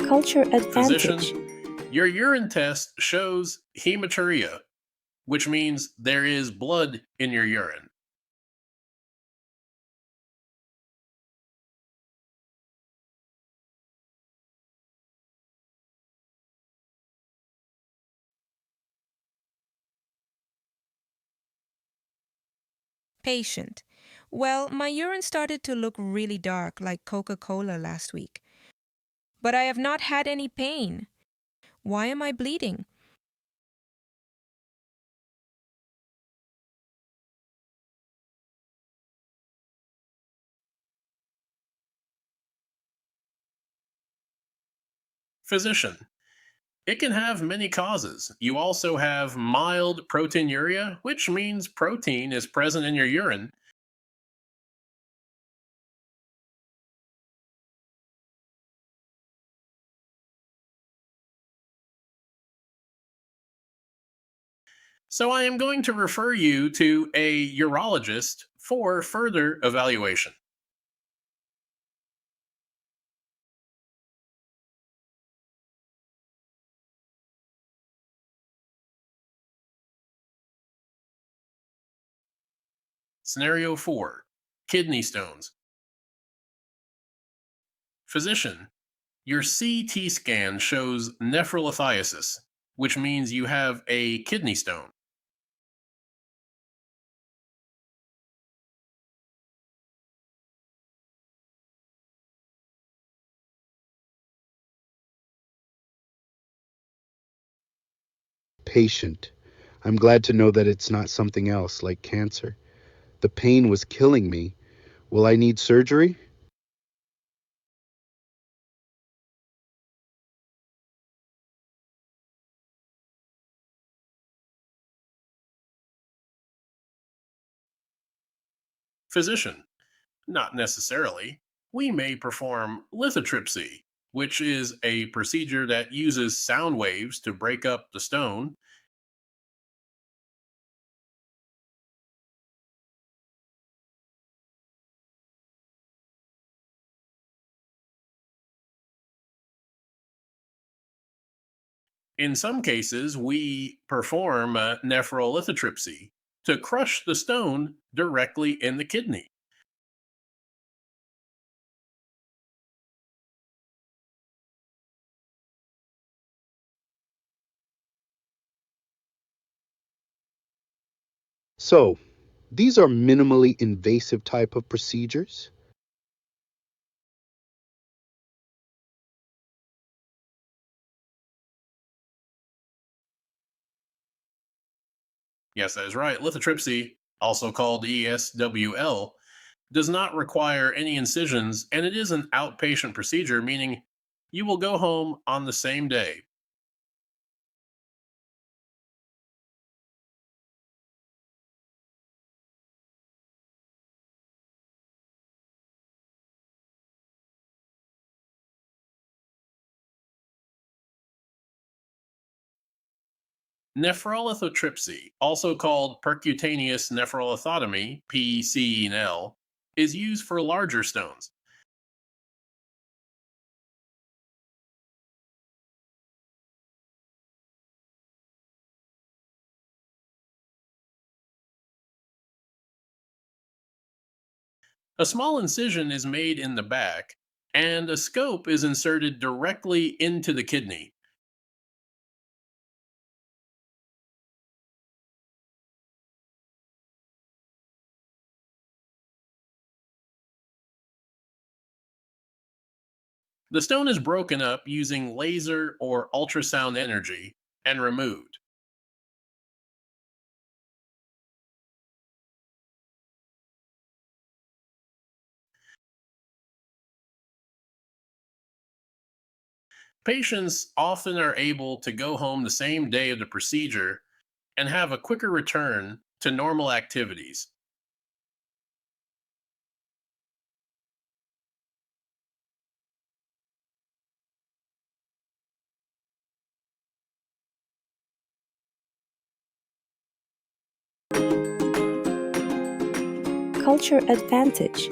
Culture advantage. Physician, your urine test shows hematuria, which means there is blood in your urine. Patient. Well, my urine started to look really dark like Coca-Cola last week. But I have not had any pain. Why am I bleeding? Physician, it can have many causes. You also have mild proteinuria, which means protein is present in your urine. So I am going to refer you to a urologist for further evaluation. Scenario 4, kidney stones. Physician, your CT scan shows nephrolithiasis, which means you have a kidney stone. Patient. I'm glad to know that it's not something else like cancer. The pain was killing me. Will I need surgery? Physician, not necessarily. We may perform lithotripsy, which is a procedure that uses sound waves to break up the stone. In some cases, we perform nephrolithotripsy to crush the stone directly in the kidney. So, these are minimally invasive type of procedures. Yes, that is right. Lithotripsy, also called ESWL, does not require any incisions and it is an outpatient procedure, meaning you will go home on the same day. Nephrolithotripsy, also called percutaneous nephrolithotomy (PCNL), is used for larger stones. A small incision is made in the back, and a scope is inserted directly into the kidney. The stone is broken up using laser or ultrasound energy and removed. Patients often are able to go home the same day of the procedure and have a quicker return to normal activities. Culture advantage.